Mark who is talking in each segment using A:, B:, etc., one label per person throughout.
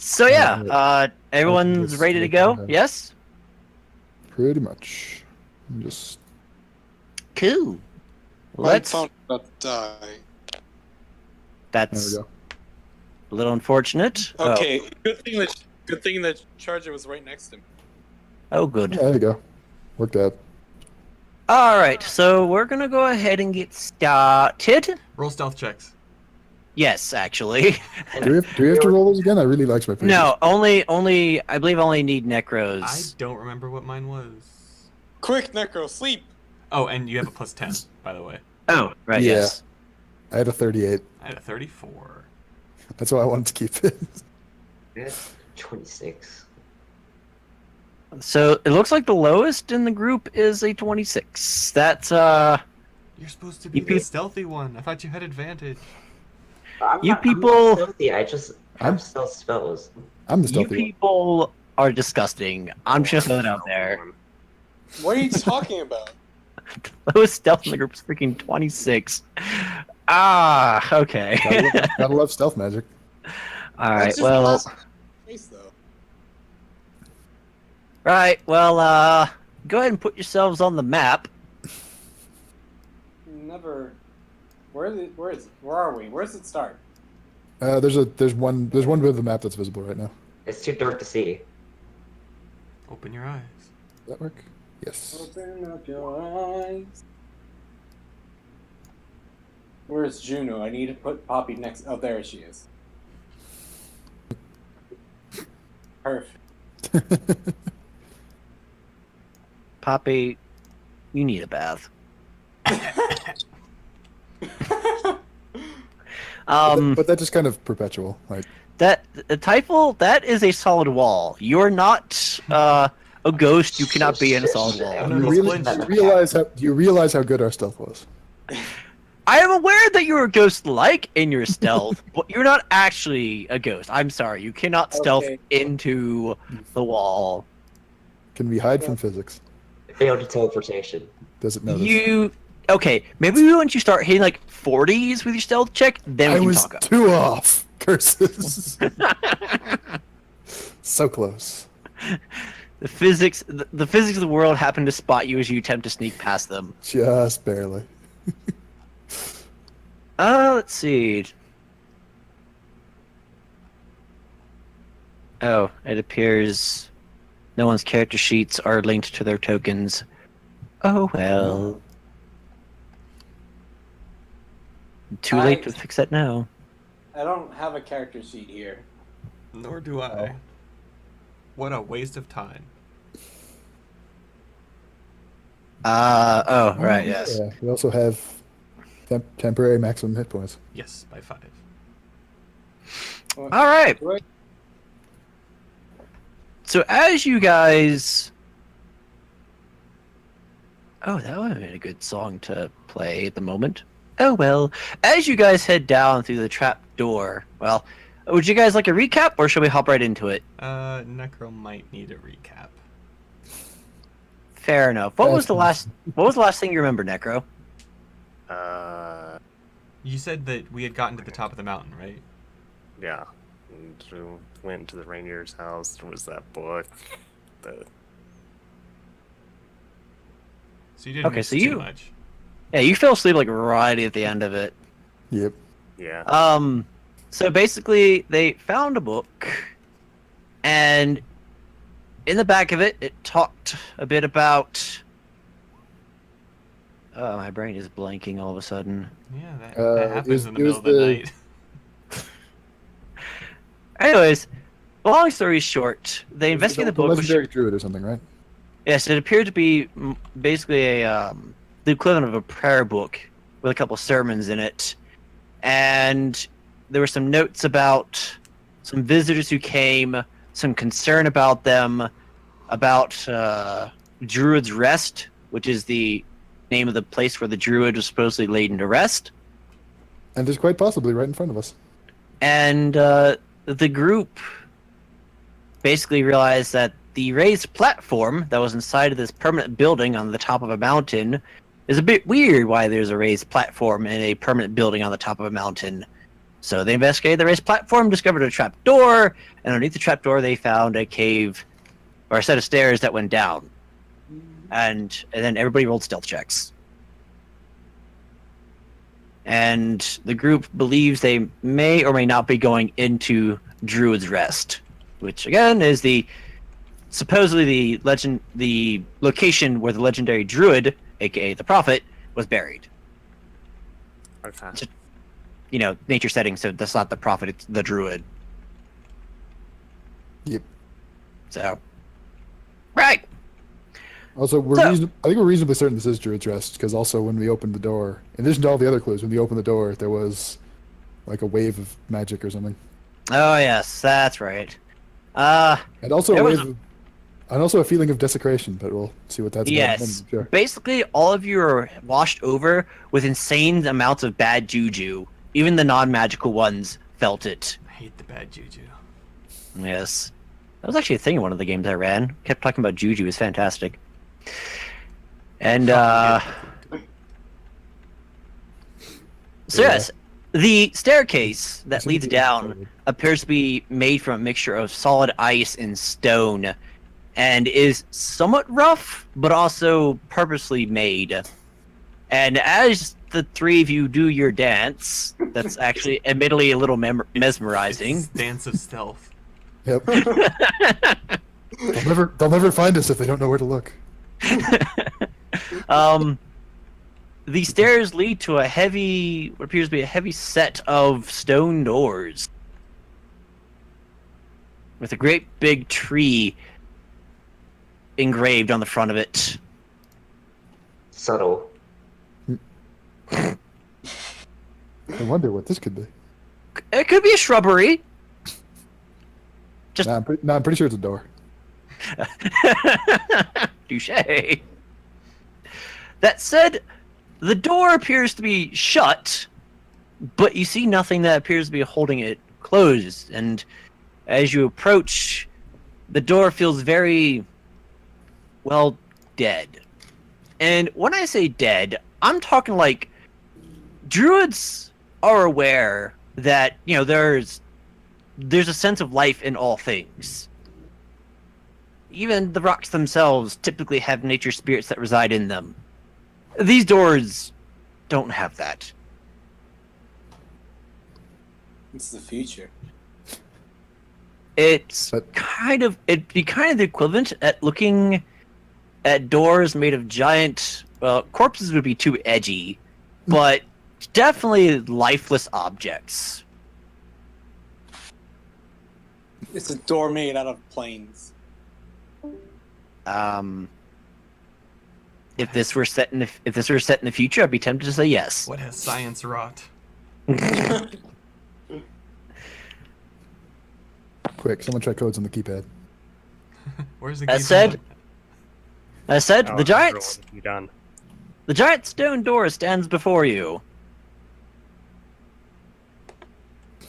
A: So yeah, everyone's ready to go. Yes.
B: Pretty much. I'm just.
A: Cool.
C: Let's. About to die.
A: That's
B: There
A: a little unfortunate.
C: Okay, good thing that Charger was right next to me.
A: Oh, good.
B: Yeah, there you go. Worked out.
A: All right, so we're gonna go ahead and get started.
D: Roll stealth checks.
A: Yes, actually.
B: Do we have to roll those again? I really liked my previous.
A: No, only. I believe only need necros.
D: I don't remember what mine was.
C: Quick, Necro, sleep.
D: Oh, and you have a plus 10, by the way.
A: Oh, right.
B: Yeah.
A: Yes.
B: I had a 38.
D: I had a 34.
B: That's why I wanted to keep it.
E: That's 26.
A: So it looks like the lowest in the group is a 26. That's
D: You're supposed to be
A: You
D: the
A: peop-
D: stealthy one. I thought you had advantage.
E: I'm
A: You
E: not
A: people-
E: stealthy. I just have stealth spells.
B: I'm the
A: you
B: stealthy one.
A: people are disgusting. I'm just throwing it out there.
C: What are you talking about?
A: Lowest stealth in the group is freaking 26. Ah, okay.
B: Gotta love stealth magic.
A: All right.
C: That's just
A: Well.
C: last face, though.
A: Right. Well. Go ahead and put yourselves on the map.
C: Never. Where is it? Where are we? Where does it start?
B: There's one bit of the map that's visible right now.
E: It's too dark to see.
D: Open your eyes.
B: Does that work? Yes.
C: Open up your eyes. Where's Juno? I need to put Poppy next. Oh, there she is. Perfect.
A: Poppy, you need a bath.
B: But that's just kind of perpetual. Like
A: That the Typhel, that is a solid wall. You're not a ghost. You cannot be in a solid wall.
D: No,
B: you realize how good our stealth was.
A: I am aware that you're a ghost-like in your stealth, but you're not actually a ghost. I'm sorry, you cannot stealth
C: Okay.
A: into the wall.
B: Can we hide from physics?
E: Failed teleportation.
B: Does it notice?
A: You okay? Maybe once you start hitting like 40s with your stealth check, then we
B: I
A: can
B: was
A: talk up.
B: too off. Curses. So close.
A: The physics of the world happen to spot you as you attempt to sneak past them.
B: Just barely.
A: Let's see. Oh, it appears no one's character sheets are linked to their tokens. Oh well. Too late to fix that now.
C: I don't have a character sheet here.
D: Nor do I. What a waste of time.
A: Oh, right, yes.
B: Yeah, we also have temporary maximum hit points.
D: Yes, by 5.
A: All right.
C: Right.
A: So as you guys... Oh, that would have been a good song to play at the moment. Oh, well. As you guys head down through the trap door, well, would you guys like a recap, or should we hop right into it?
D: Necro might need a recap.
A: Fair enough. What was the last thing you remember, Necro?
D: You said that we had gotten to the top of the mountain, right?
F: Yeah. And we went to the reindeer's house. There was that book. The...
D: So you didn't miss too much.
A: Yeah, you fell asleep like right at the end of it.
B: Yep.
F: Yeah.
A: So basically, they found a book, and in the back of it, it talked a bit about... Oh, my brain is blanking all of a sudden.
D: Yeah, that happens in the middle of the night.
A: Anyways, long story short, they investigated the book.
B: Legendary druid or something, right?
A: Yes, it appeared to be basically the equivalent of a prayer book with a couple sermons in it, and there were some notes about some visitors who came, some concern about them, about Druid's Rest, which is the name of the place where the druid was supposedly laid to rest.
B: And it's quite possibly right in front of us.
A: And the group basically realized that the raised platform that was inside of this permanent building on the top of a mountain is a bit weird. Why there's a raised platform in a permanent building on the top of a mountain. So they investigated the raised platform, discovered a trap door, and underneath the trap door they found a cave or a set of stairs that went down. And then everybody rolled stealth checks. And the group believes they may or may not be going into Druid's Rest, which again is supposedly the location where the legendary druid, aka the prophet, was buried.
F: Okay.
A: You know, nature setting, so that's not the prophet, it's the druid.
B: Yep.
A: So, right.
B: Also,
A: So-
B: I think we're reasonably certain this is Druid's Rest, because also when we opened the door, in addition to all the other clues, when we opened the door, there was like a wave of magic or something.
A: Oh yes, that's right.
B: And also
A: There
B: a
A: was
B: wave and also a feeling of desecration, but we'll see what that's
A: yes.
B: about. Sure.
A: Basically, all of you are washed over with insane amounts of bad juju. Even the non-magical ones felt it.
D: I hate the bad juju.
A: Yes. That was actually a thing in one of the games I ran. Kept talking about juju, is fantastic. And so
B: Yeah.
A: yes, the staircase that
B: Seems
A: leads
B: to be
A: down
B: excited.
A: appears to be made from a mixture of solid ice and stone, and is somewhat rough, but also purposely made. And as the three of you do your dance, that's actually admittedly a little mesmerizing.
D: It's dance of stealth.
B: Yep. they'll never find us if they don't know where to look.
A: The stairs lead to what appears to be a heavy set of stone doors with a great big tree engraved on the front of it.
E: Subtle.
B: I wonder what this could be.
A: It could be a shrubbery. Just
B: I'm pretty sure it's a door.
A: touche. That said, the door appears to be shut, but you see nothing that appears to be holding it closed. And as you approach, the door feels very, well, dead. And when I say dead, I'm talking like druids are aware that, you know, there's a sense of life in all things. Even the rocks themselves typically have nature spirits that reside in them. These doors don't have that.
C: It's the future.
A: It'd
B: But-
A: be kind of the equivalent at looking at doors made of giant, well, corpses would be too edgy, but definitely lifeless objects.
C: It's a door made out of planes.
A: If this were set in the future, I'd be tempted to say yes.
D: What has science wrought?
B: Quick, someone try codes on the keypad.
D: Where's the
A: That
D: keypad?
A: said- I said
F: Oh,
A: the giant
F: You done?
A: the giant stone door stands before you.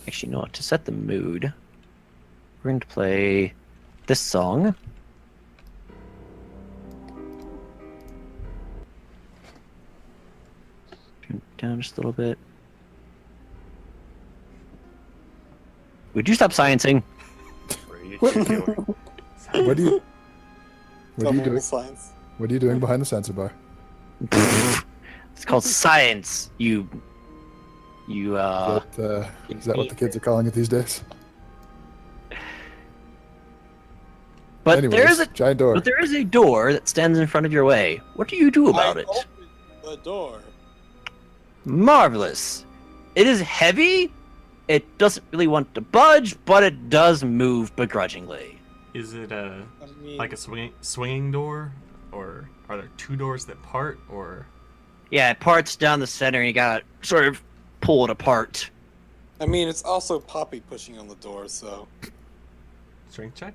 A: Actually, you know what? To set the mood, we're going to play this song. Turn it down just a little bit. Would you stop sciencing?
F: What are you
B: What?
F: doing?
B: What are you
C: Double
B: doing?
C: science.
B: What are you doing behind the sensor bar?
A: It's called science. You.
B: Is that what the kids are calling it these days?
A: But
B: Anyways,
A: there is a
B: giant door.
A: But there is a door that stands in front of your way. What do you do about
C: I
A: it?
C: opened the door.
A: Marvelous. It is heavy. It doesn't really want to budge, but it does move begrudgingly.
D: Is it
C: I mean,
D: like a swinging door, or are there two doors that part, or
A: Yeah, it parts down the center, and you gotta sort of pull it apart.
C: I mean, it's also Poppy pushing on the door, so
D: strength check?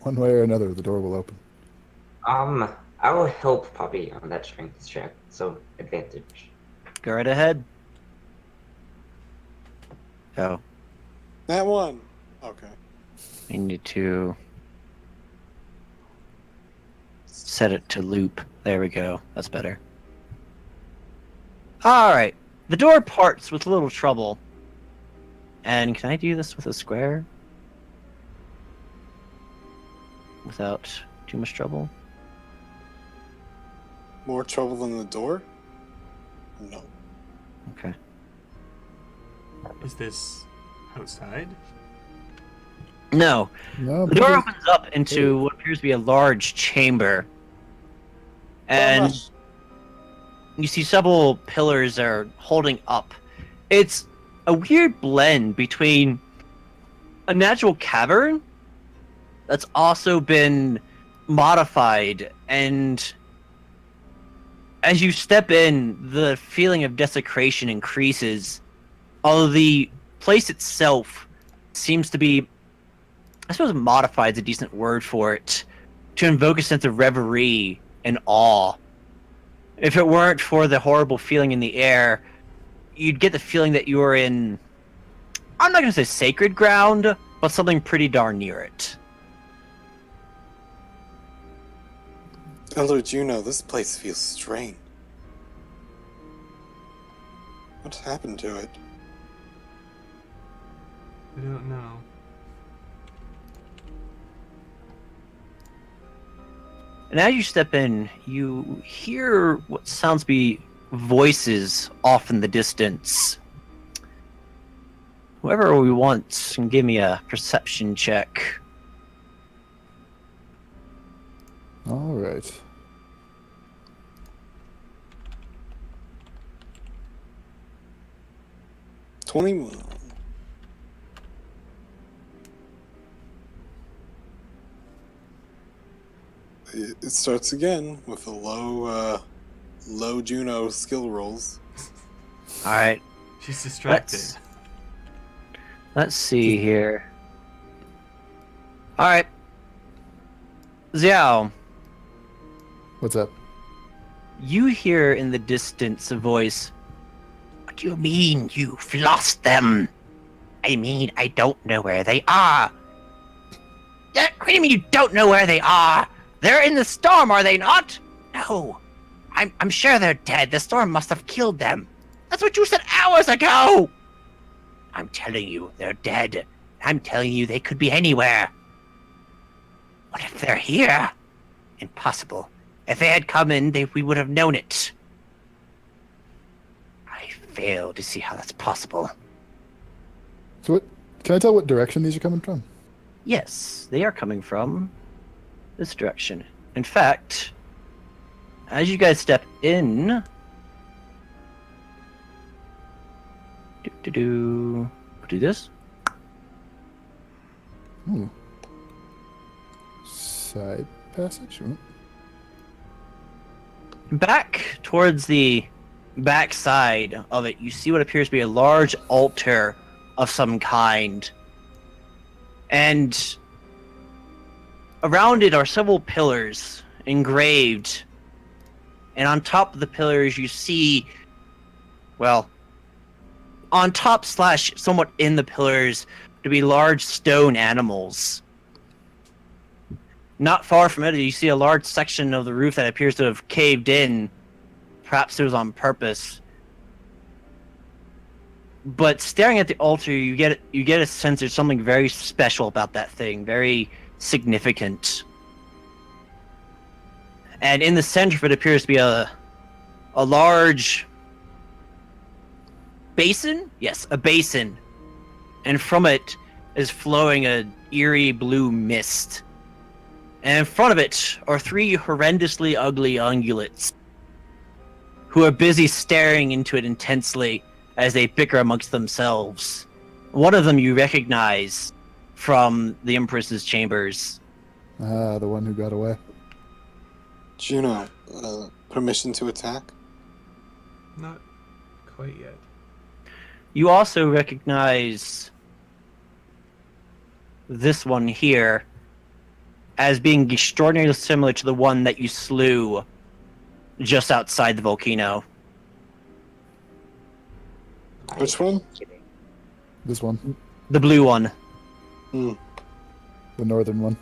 B: One way or another, the door will open.
E: I will help Poppy on that strength check, so advantage.
A: Go right ahead. Oh,
C: that one. Okay.
A: I need to set it to loop. There we go. That's better. Alright. The door parts with little trouble, And can I do this with a square? Without too much trouble?
G: More trouble than the door? No.
A: Okay.
D: Is this outside?
A: No.
B: No,
A: The door
B: maybe-
A: opens up into what appears to be a large chamber. And you see several pillars are holding up. It's a weird blend between a natural cavern that's also been modified, and as you step in, the feeling of desecration increases. Although the place itself seems to be, I suppose modified is a decent word for it, to invoke a sense of reverie and awe. If it weren't for the horrible feeling in the air, you'd get the feeling that you were in, I'm not going to say sacred ground, but something pretty darn near it.
G: Elder Juno, this place feels strange. What happened to it?
D: I don't know.
A: And as you step in, you hear what sounds to be voices off in the distance. Whoever we want can give me a perception check.
B: All right.
G: $21. It starts again with a low Juno skill rolls.
A: All right,
D: She's distracted.
A: let's see here. All right, Xiao,
B: What's up?
A: you hear in the distance a voice. What do you mean you've lost them? I mean, I don't know where they are. What do you mean you don't know where they are? They're in the storm, are they not? No. I'm sure they're dead. The storm must have killed them. That's what you said hours ago! I'm telling you, they're dead. I'm telling you, they could be anywhere. What if they're here? Impossible. If they had come in, we would have known it. I fail to see how that's possible.
B: So what? Can I tell what direction these are coming from?
A: Yes, they are coming from this direction. In fact, as you guys step in, we'll do this.
B: Hmm. Side passage. Hmm.
A: Back towards the back side of it, you see what appears to be a large altar of some kind. And around it are several pillars engraved. And on top of the pillars, you see, well, on top slash somewhat in the pillars to be large stone animals. Not far from it, you see a large section of the roof that appears to have caved in. Perhaps it was on purpose. But staring at the altar, you get a sense there's something very special about that thing, very significant. And in the center of it appears to be a large basin. Yes, a basin, and from it is flowing a eerie blue mist. And in front of it are three horrendously ugly ungulates who are busy staring into it intensely as they bicker amongst themselves. One of them you recognize from the Empress's chambers.
B: Ah, the one who got away.
G: Juno, permission to attack?
D: Not quite yet.
A: You also recognize this one here as being extraordinarily similar to the one that you slew just outside the volcano.
G: Which one?
B: This one,
A: The blue one.
G: Hmm.
B: the northern one.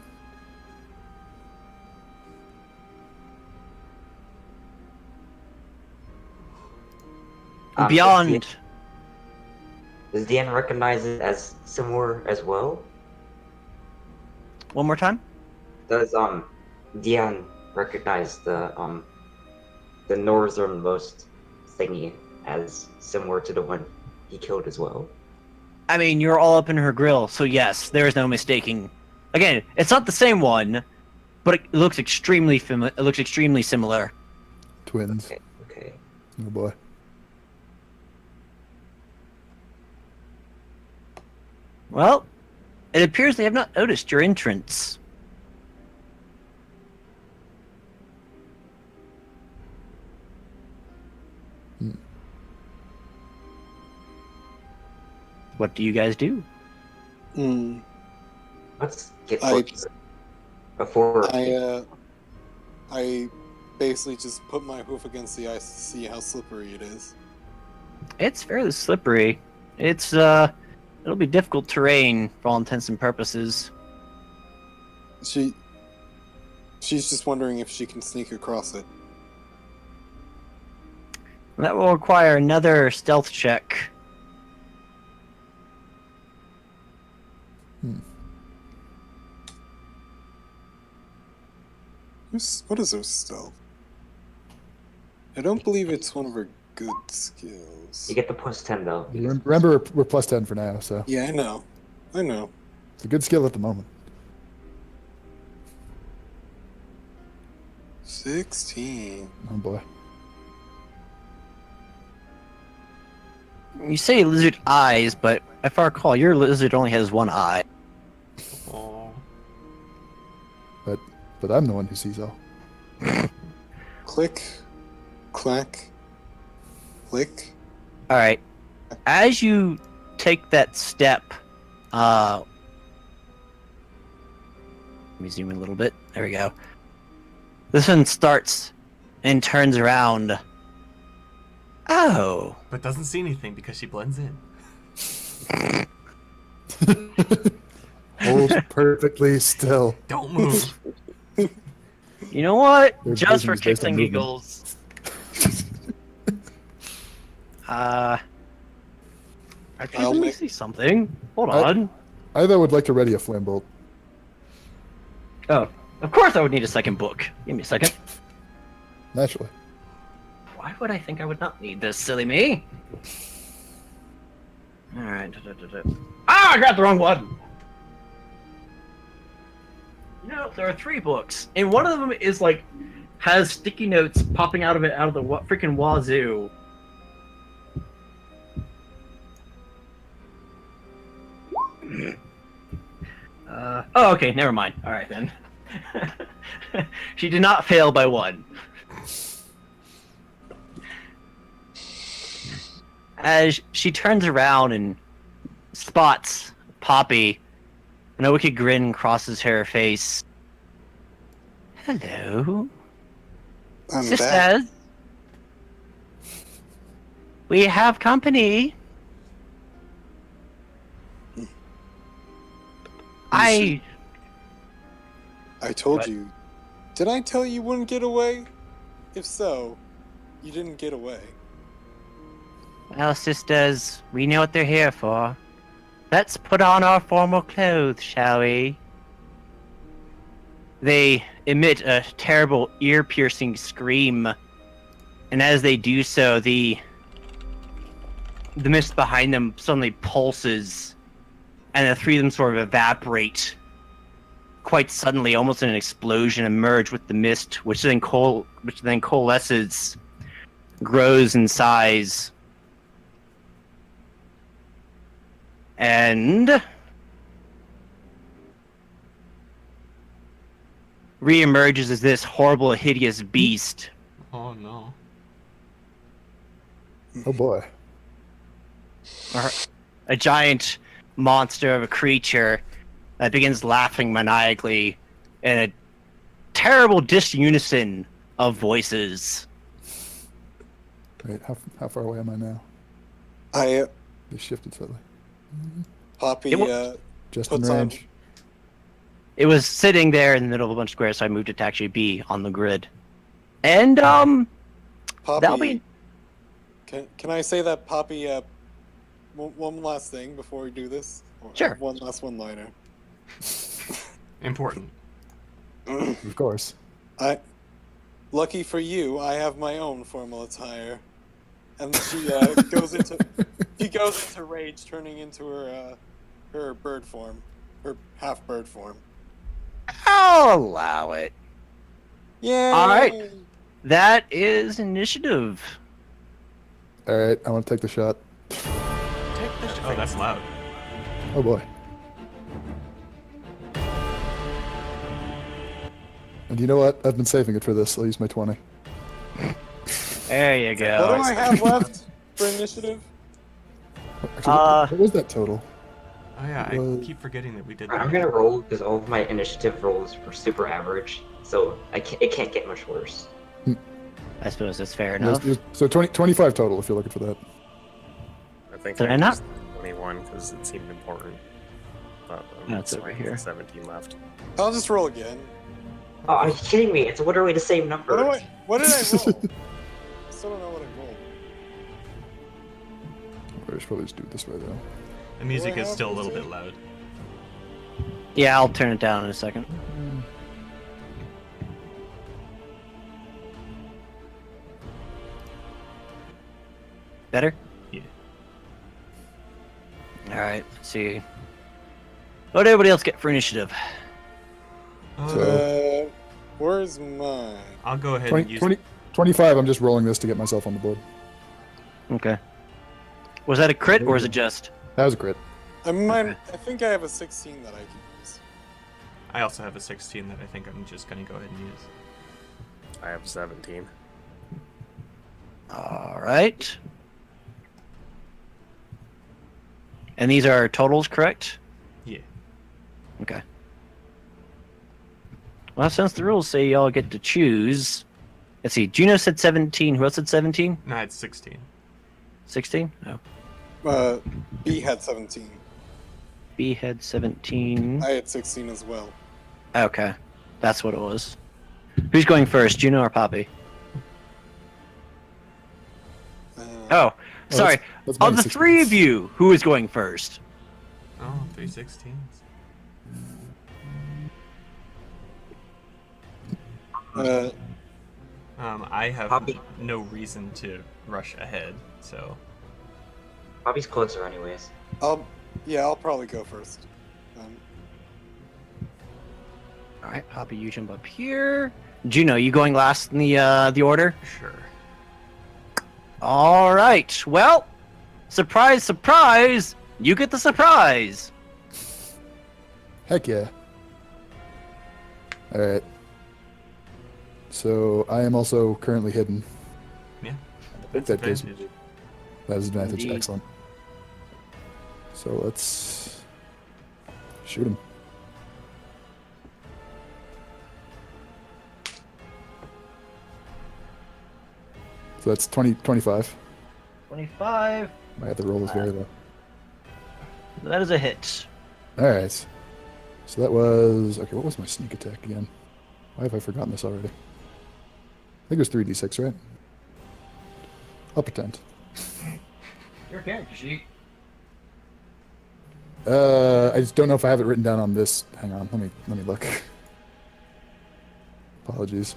A: Beyond
E: Does Deanne recognize it as similar as well?
A: One more time.
E: Does Deanne recognize the northernmost thingy as similar to the one he killed as well?
A: I mean, you're all up in her grill, so yes, there is no mistaking. Again, it's not the same one, but it looks extremely similar.
B: Twins.
E: Okay. Okay.
B: Oh boy.
A: Well, it appears they have not noticed your entrance.
B: Hmm.
A: What do you guys do?
G: Hmm.
E: Let's get
G: I-
E: closer before.
G: I basically just put my hoof against the ice to see how slippery it is.
A: It's fairly slippery. It's it'll be difficult terrain for all intents and purposes.
G: She's just wondering if she can sneak across it.
A: That will require another stealth check.
G: What is her stealth? I don't believe it's one of her good skills.
E: You get the +10 though.
B: Remember, we're +10 for now, so
G: Yeah, I know.
B: it's a good skill at the moment.
G: 16.
B: Oh boy.
A: You say lizard eyes, but if I recall, your lizard only has one eye.
D: Oh.
B: But I'm the one who sees all.
G: Click, clack, click.
A: All right. As you take that step, let me zoom in a little bit. There we go. This one starts and turns around. Oh.
D: But doesn't see anything because she blends in.
B: Hold perfectly still.
D: Don't move.
A: You know what?
B: Their
A: Just
B: vision
A: for
B: is based
A: kicks
B: on
A: and
B: movement.
A: giggles. I
G: I'll
A: can
G: make-
A: see something. Hold
B: I-
A: on.
B: I though would like to ready a flame bolt.
A: Oh, of course I would need a second book. Give me a second.
B: Naturally.
A: Why would I think I would not need this, silly me? Alright. Ah, I grabbed the wrong one! You know, there are 3 books, and one of them is like, has sticky notes popping out of it out of the freaking wazoo. Oh, okay, never mind. Alright then. She did not fail by 1. As she turns around and spots Poppy, and a wicked grin crosses her face. Hello,
G: I'm back.
A: sisters. We have company. I
G: told
A: What?
G: you. Did I tell you wouldn't get away? If so, you didn't get away.
A: Well, sisters, we know what they're here for. Let's put on our formal clothes, shall we? They emit a terrible ear-piercing scream, and as they do so, the mist behind them suddenly pulses, and the 3 of them sort of evaporate quite suddenly, almost in an explosion, and merge with the mist, which then coalesces, grows in size, and reemerges as this horrible, hideous beast.
D: Oh no.
B: Oh boy.
A: Or a giant monster of a creature that begins laughing maniacally in a terrible disunison of voices.
B: Wait, how far away am I now?
G: I
B: They shifted slightly.
G: Poppy
B: Just in
G: puts on.
B: range.
A: It was sitting there in the middle of a bunch of squares, so I moved it to actually be on the grid. And that'll
G: Poppy.
A: be
G: Can I say that Poppy one last thing before we do this?
A: Sure.
G: One last one-liner.
D: Important.
B: Of course.
G: Lucky for you, I have my own formal attire. And she goes into rage, turning into her bird form, her half bird form.
A: I'll allow it.
G: Yeah.
A: All right. That is initiative.
B: All right, I want to take the shot.
D: Oh, that's loud.
B: Oh boy. And you know what? I've been saving it for this. I'll use my 20.
A: There you go.
G: What do I have left for initiative?
B: Actually, what was that total?
D: Oh yeah,
B: Well-
D: I keep forgetting that we did
E: I'm
D: that.
E: gonna roll because all of my initiative rolls were super average, so it can't get much worse.
A: I suppose that's fair enough.
B: So 25 total if you're looking for that.
F: I think
A: Did I not?
F: used 21 because it seemed important. But
A: That's over here.
F: 17 left.
G: I'll just roll again.
E: Oh, are you kidding me? It's literally the same number.
G: What did I roll? I still don't know what I rolled.
B: I should probably just do it this way though.
D: The music
G: What
D: is still a little
G: happened
D: bit loud.
A: Yeah, I'll turn it down in a second. Better?
D: Yeah.
A: Alright, let's see. What did everybody else get for initiative?
G: Where's mine?
D: I'll go ahead
B: 20,
D: and use.
B: 25, I'm just rolling this to get myself on the board.
A: Okay. Was that a crit or is it just?
B: That was a crit.
G: I think I have a 16 that I can use.
D: I also have a 16 that I think I'm just gonna go ahead and use.
F: I have 17.
A: Alright. And these are totals, correct?
D: Yeah.
A: Okay. Well, since the rules say y'all get to choose. Let's see, Juno said 17. Who else said 17?
D: No, it's 16.
A: 16? No.
G: B had 17.
A: B had 17.
G: I had 16 as well.
A: Okay. That's what it was. Who's going first, Juno or Poppy? Oh, sorry.
B: That's
A: Of
B: mine,
A: the three of you, who is going first?
D: Oh, 3 16s. I have
E: Poppy.
D: no reason to rush ahead, so
E: Bobby's closer anyways.
G: I'll probably go first.
A: Alright, Poppy, you jump up here. Juno, you going last in the order?
D: sure.
A: Alright, well, surprise, surprise! You get the surprise!
B: Heck yeah. Alright. So I am also currently hidden.
D: Yeah.
B: That gives
D: advantage.
B: that is advantage.
A: Indeed.
B: Excellent. So let's shoot him. So that's 25.
A: 25.
B: I had to roll this very low.
A: That is a hit.
B: Alright. So that was... Okay, what was my sneak attack again? Why have I forgotten this already? I think it was 3d6, right? I'll pretend.
A: Your character sheet.
B: I just don't know if I have it written down on this. Hang on, let me look. Apologies.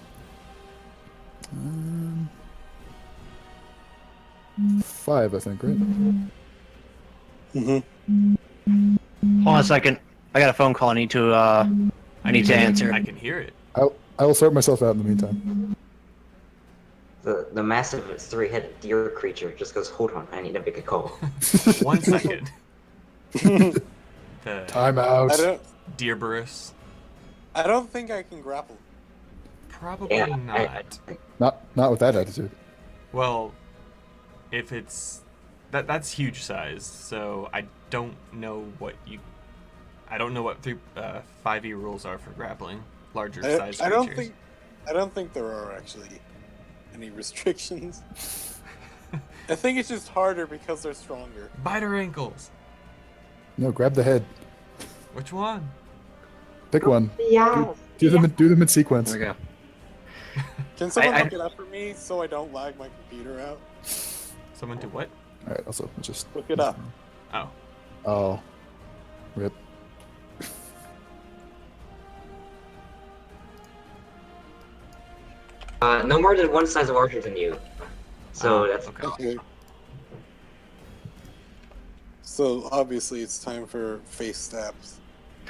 B: 5, I think, right?
G: Mm-hmm.
A: Hold on a second. I got a phone call I need to answer.
D: I can hear it.
B: I will sort myself out in the meantime.
E: The massive 3-headed deer creature just goes, hold on, I need to make a call.
D: 1 second. The
B: Time out.
D: Deerberus.
G: I don't think I can grapple.
D: Probably
E: Yeah,
D: not.
B: Not with that attitude.
D: Well, if it's that's huge size, so I don't know what 5e rules are for grappling larger size
G: I
D: creatures.
G: don't think there are actually any restrictions. I think it's just harder because they're stronger.
D: Bite her ankles.
B: No, grab the head.
D: Which one?
B: Pick one.
E: Yeah.
B: Do them in sequence.
A: There we go.
G: Can someone
A: I-
G: look it up for me so I don't lag my computer out?
D: Someone to what?
B: Alright, also, let's just...
G: Look it up.
D: Oh.
B: Oh. Rip.
E: No more than one size larger than you. So that's
D: okay.
G: Okay. So obviously it's time for face stabs.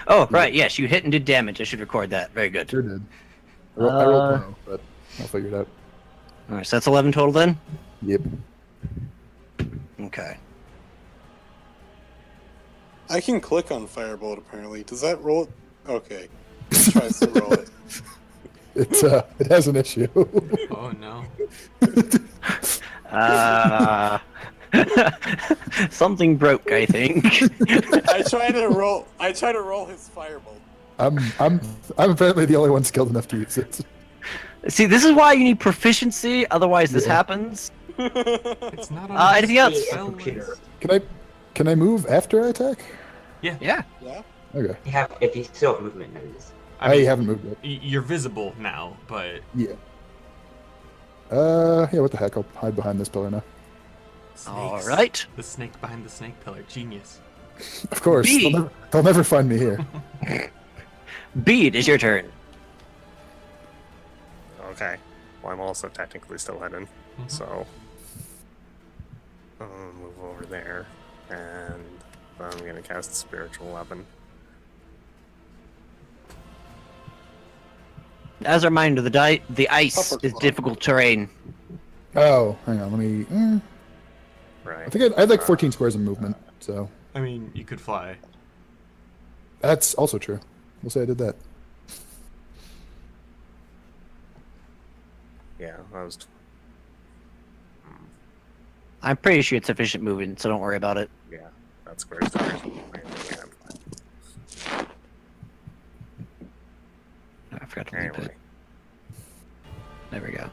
A: Oh, right. Yes, you hit and did damage. I should record that. Very good.
B: Sure did. I rolled
A: Uh,
B: low, but I'll figure it out.
A: All right, so that's 11 total then?
B: Yep.
A: Okay.
G: I can click on Firebolt apparently. Does that roll? Okay. It tries to roll it.
B: It has an issue.
D: Oh no.
A: Something broke, I think.
G: I try to roll his Firebolt.
B: I'm apparently the only one skilled enough to use it.
A: See, this is why you need proficiency. Otherwise, this
B: Yeah.
A: happens.
D: It's not on
A: Anything else?
E: a
D: spell
E: computer.
D: list.
B: Can I move after I attack?
A: Yeah.
G: Yeah.
B: Okay.
E: If you still have movement, that is.
B: I haven't moved yet.
D: You're visible now, but
B: Yeah. Yeah, what the heck? I'll hide behind this pillar now.
A: All
D: snakes.
A: right.
D: The snake behind the snake pillar. Genius.
B: Of course.
A: B.
B: They'll never find me here.
A: B, it is your turn.
F: Okay. Well, I'm also technically still hidden,
D: Mhm.
F: so I'll move over there, and I'm gonna cast Spiritual Weapon.
A: As a reminder, the ice
G: Upper
A: is
G: claw.
A: difficult terrain.
B: Oh, hang on. Let me.
F: Right.
B: I think I had like 14 squares of movement, so
D: I mean, you could fly.
B: that's also true. We'll say I did that.
F: Yeah, that was.
A: I'm pretty sure it's sufficient movement, so don't worry about it.
F: Yeah, that square's there.
A: I forgot to loop
F: Anyway,
A: it. There we go.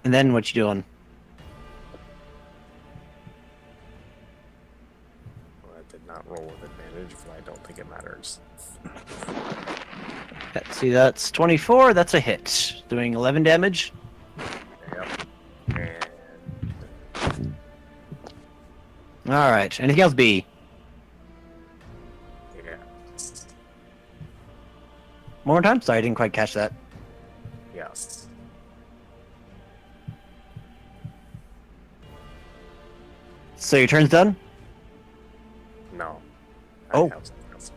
A: And then what you doing?
F: well, I did not roll with advantage, but I don't think it matters.
A: See, that's 24. That's a hit. Doing 11 damage.
F: Yep. And
A: All right. Anything else, B?
F: yeah,
A: One more time? Sorry, I didn't quite catch that.
F: yes.
A: So your turn's done?
F: No.
A: Oh.
F: I have something else to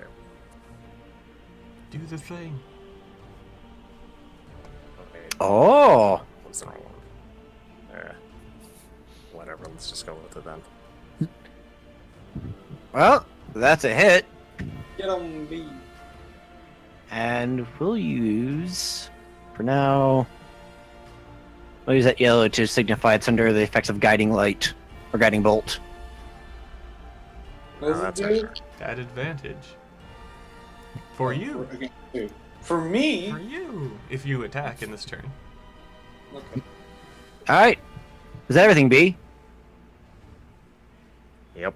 F: do.
D: Do the thing.
F: Okay,
A: Oh.
F: what's the wrong one? Whatever, let's just go with it then.
A: Well, that's a hit.
C: Get on me.
A: And we'll use, for now, we'll use that yellow to signify it's under the effects of guiding light or guiding bolt.
C: What does
F: that's
C: it do?
F: extra.
D: At advantage. For you.
G: Okay, dude.
C: For me?
D: For you. If you attack in this turn.
C: Okay.
A: All right. Is that everything, B?
F: Yep.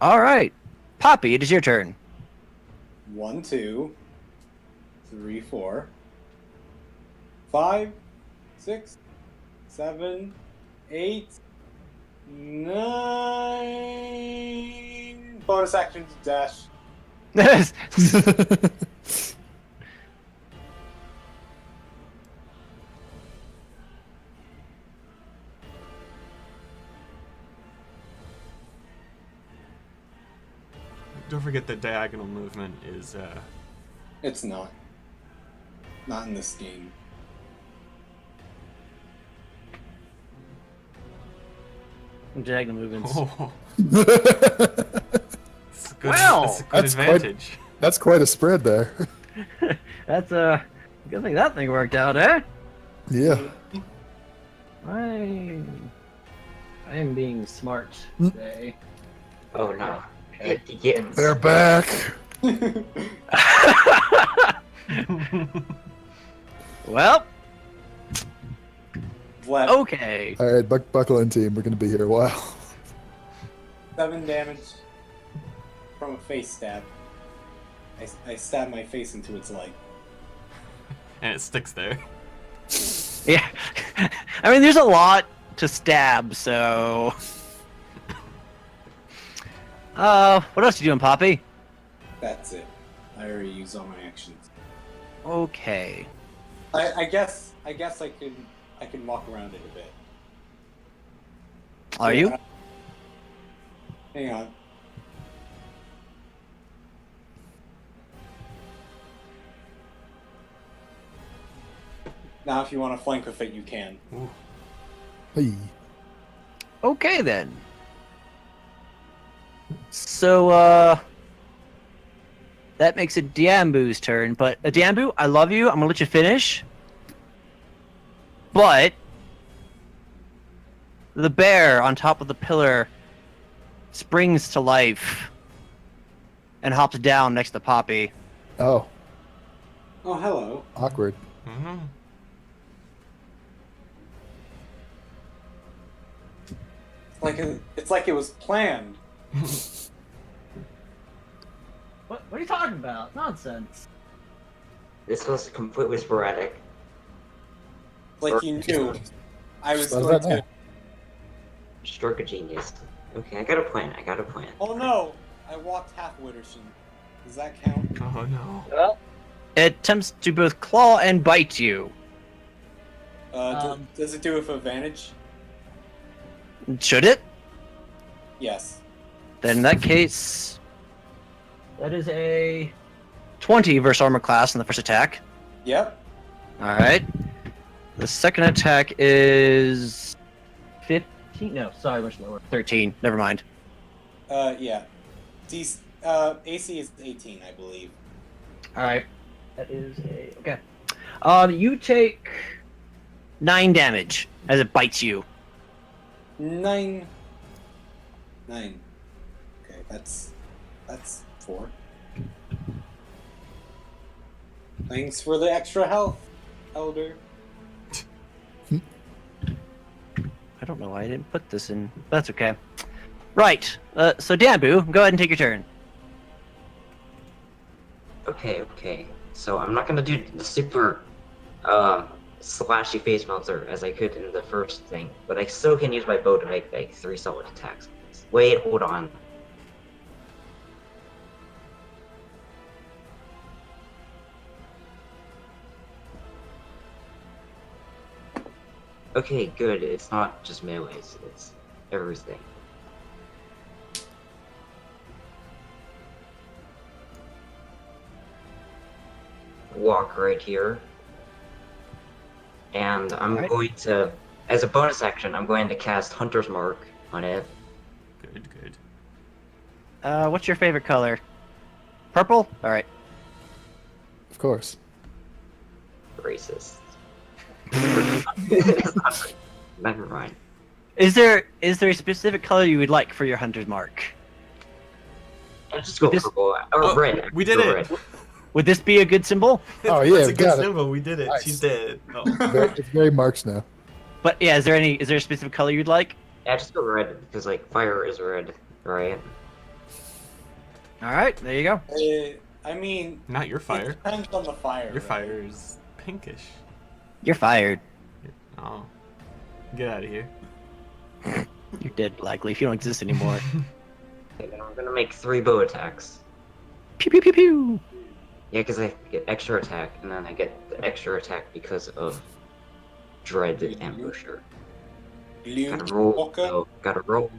A: All right. Poppy, it is your turn.
C: 1, 2, 3, 4, 5, 6, 7, 8, 9. Bonus action to dash.
D: Don't forget that diagonal movement is
C: It's not. Not in this game.
A: Diagonal movements.
D: oh, it's a good,
A: Wow,
D: that's a good
B: that's quite-
D: advantage.
B: That's quite a spread there.
A: That's good thing that thing worked out, eh?
B: Yeah.
A: I am being smart today.
E: Oh no. It begins.
B: They're back.
A: Well,
C: Left.
A: okay.
B: All right, buckle in, team. We're gonna be here a while.
C: 7 damage from a face stab. I stab my face into its leg.
D: And it sticks there.
A: Yeah. I mean, there's a lot to stab, so. What else you doing, Poppy?
C: That's it. I already used all my actions.
A: Okay.
C: I guess I can walk around it a bit.
A: Are you?
C: Hang on. Now, if you want to flank with it, you can.
D: Ooh.
B: Hey.
A: Okay then. So, that makes it Diambu's turn, but Diambu, I love you. I'm gonna let you finish. But the bear on top of the pillar springs to life and hops down next to Poppy.
B: Oh,
C: Oh, hello.
B: awkward.
D: Mm-hmm.
C: It's like it was planned.
A: What are you talking about? Nonsense.
E: This was completely sporadic.
C: Like you knew. I was
B: How's
C: going
B: that now?
C: to.
E: Stroke of genius. Okay, I got a plan.
C: Oh no! I walked half Witterson. Does that count?
D: Oh no.
A: Well, it attempts to both claw and bite you.
C: Does it do it with advantage?
A: Should it?
C: Yes.
A: Then in that case, that is a 20 versus armor class in the first attack.
C: Yep.
A: All right. The second attack is 15. No, sorry, much lower. 13. Never mind.
C: Yeah. AC is 18, I believe.
A: All right. That is a okay. You take 9 damage as it bites you.
C: 9. Okay, that's 4. Thanks for the extra health, Elder.
A: I don't know why I didn't put this in. That's okay. Right. So Dambu, go ahead and take your turn.
E: Okay. So I'm not gonna do the super slashy face melter as I could in the first thing, but I still can use my bow to make like 3 solid attacks. Wait, hold on. Okay, good. It's not just melees, it's everything. Walk right here. And I'm
A: Alright.
E: going to, as a bonus action, I'm going to cast Hunter's Mark on it.
D: Good.
A: What's your favorite color? Purple? All right.
B: Of course.
E: Racist. Never mind.
A: Is there a specific color you would like for your hunter's mark?
E: I'll just go
A: This-
E: purple. Or
D: Oh,
E: red.
D: we did
E: Go
D: it.
E: red.
A: Would this be a good symbol?
B: Oh, yeah,
D: That's a good
B: got it.
D: symbol. We did it.
B: Nice.
D: She's dead. Oh.
B: It's very marks now.
A: But yeah, is there a specific color you'd like?
E: Yeah, just go red, because like fire is red, right?
A: All right, there you go.
C: I mean,
D: Not your
C: it
D: fire.
C: depends on the fire.
D: Your
C: right?
D: fire is pinkish.
A: You're fired.
D: Oh. Get out of here.
A: You're dead, Blackleaf. You don't exist anymore.
E: Okay, then I'm gonna make 3 bow attacks.
A: Pew pew pew pew.
E: Yeah, because I get extra attack, and then I get the extra attack because of Dread Ambusher. Gotta roll.
C: Walker.
E: So, gotta roll.